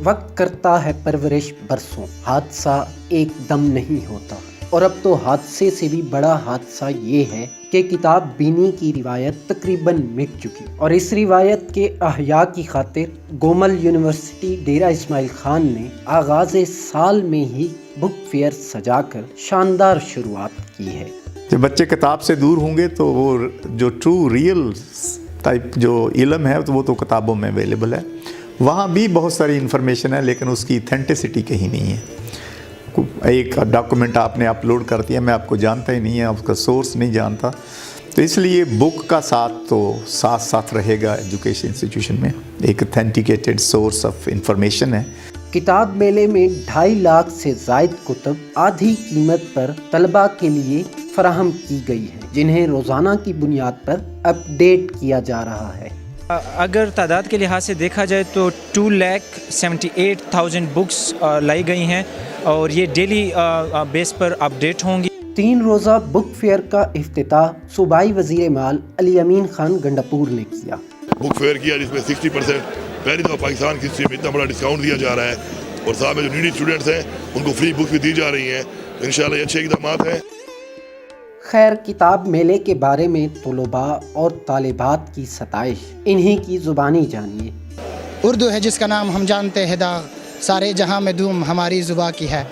وقت کرتا ہے پرورش برسوں، حادثہ ایک دم نہیں ہوتا۔ اور اب تو حادثے سے بھی بڑا حادثہ یہ ہے کہ کتاب بینی کی روایت تقریباً مٹ چکی، اور اس روایت کے احیاء کی خاطر گومل یونیورسٹی ڈیرہ اسماعیل خان نے آغاز سال میں ہی بک فیئر سجا کر شاندار شروعات کی ہے۔ جب بچے کتاب سے دور ہوں گے تو وہ جو ٹرو ریئل ٹائپ جو علم ہے وہ تو کتابوں میں اویلیبل ہے، وہاں بھی بہت ساری انفارمیشن ہے لیکن اس کی ایتھینٹسٹی کہیں نہیں ہے۔ ایک ڈاکومنٹ آپ نے اپلوڈ کر دیا، میں آپ کو جانتا ہی نہیں ہے، اس کا سورس نہیں جانتا، تو اس لیے بک کا ساتھ تو ساتھ ساتھ رہے گا ایجوکیشن انسٹیٹیوشن میں، ایک اتھینٹیکیٹڈ سورس آف انفارمیشن ہے۔ کتاب میلے میں 2.5 لاکھ سے زائد کتب آدھی قیمت پر طلباء کے لیے فراہم کی گئی ہے، جنہیں روزانہ کی بنیاد پر اپ ڈیٹ کیا جا رہا ہے۔ اگر تعداد کے لحاظ سے دیکھا جائے تو 2,78,000 بکس لائی گئی ہیں اور یہ ڈیلی بیس پر اپ ڈیٹ ہوں گی۔ 3 روزہ بک فیئر کا افتتاح صوبائی وزیر مال علی امین خان گنڈاپور نے کیا۔ بک فیئر کیا جس میں 60% پہلی دفعہ پاکستان کی ہسٹری میں اتنا بڑا ڈسکاؤنٹ دیا جا رہا ہے، اور ساتھ میں جو نیڈی اسٹوڈنٹس ہیں ان کو فری بک بھی دی جا رہی ہیں، انشاءاللہ یہ اچھے اقدامات ہیں۔ خیر، کتاب میلے کے بارے میں طلباء اور طالبات کی ستائش انہی کی زبانی جانیے۔ اردو ہے جس کا نام ہم جانتے ہیں داغ، سارے جہاں میں دھوم ہماری زباں کی ہے۔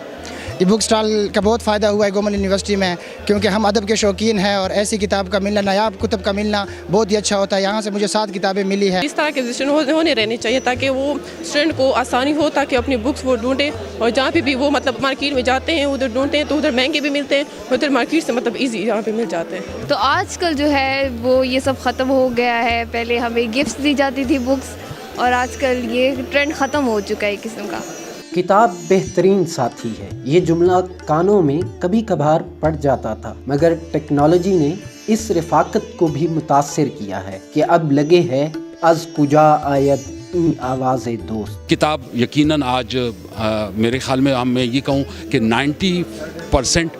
یہ بک سٹال کا بہت فائدہ ہوا ہے گومل یونیورسٹی میں، کیونکہ ہم ادب کے شوقین ہیں اور ایسی کتاب کا ملنا، نایاب کتب کا ملنا بہت ہی اچھا ہوتا ہے۔ یہاں سے مجھے 7 کتابیں ملی ہے۔ اس طرح کے ایگزیبیشن ہونے رہنے چاہیے تاکہ وہ اسٹوڈنٹ کو آسانی ہو، تاکہ اپنی بکس وہ ڈھونڈیں، اور جہاں پہ بھی وہ مارکیٹ میں جاتے ہیں ادھر ڈھونڈتے ہیں تو ادھر مہنگے بھی ملتے ہیں، ادھر مارکیٹ سے ایزی یہاں پہ مل جاتے ہیں۔ تو آج کل جو ہے وہ یہ سب ختم ہو گیا ہے، پہلے ہمیں گفٹس دی جاتی تھی بکس، اور آج کل یہ ٹرینڈ ختم ہو چکا ہے قسم کا۔ کتاب بہترین ساتھی ہے، یہ جملہ کانوں میں کبھی کبھار پڑ جاتا تھا، مگر ٹیکنالوجی نے اس رفاقت کو بھی متاثر کیا ہے کہ اب لگے ہے از کجا آید این آواز دوست۔ کتاب یقیناً آج میرے خیال میں میں یہ کہوں کہ 90%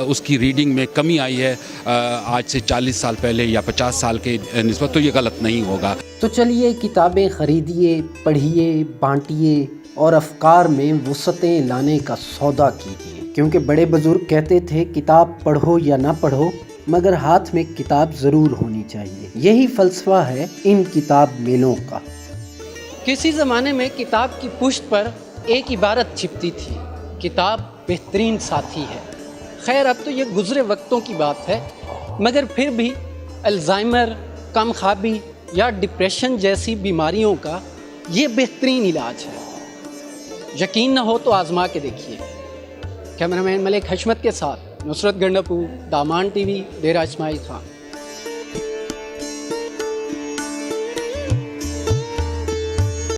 اس کی ریڈنگ میں کمی آئی ہے آج سے 40 سال پہلے یا 50 سال کے نسبت، تو یہ غلط نہیں ہوگا۔ تو چلیے کتابیں خریدیے، پڑھیے، بانٹیے اور افکار میں وسعتیں لانے کا سودا کیجیے، کیونکہ بڑے بزرگ کہتے تھے کتاب پڑھو یا نہ پڑھو مگر ہاتھ میں کتاب ضرور ہونی چاہیے۔ یہی فلسفہ ہے ان کتاب میلوں کا۔ کسی زمانے میں کتاب کی پشت پر ایک عبارت چھپتی تھی، کتاب بہترین ساتھی ہے۔ خیر اب تو یہ گزرے وقتوں کی بات ہے، مگر پھر بھی الزائمر، کم خوابی یا ڈپریشن جیسی بیماریوں کا یہ بہترین علاج ہے۔ یقین نہ ہو تو آزما کے دیکھیے۔ کیمرہ مین ملک حشمت کے ساتھ نصرت گنڈاپور، دامان ٹی وی، ڈیرہ اسماعیل خان۔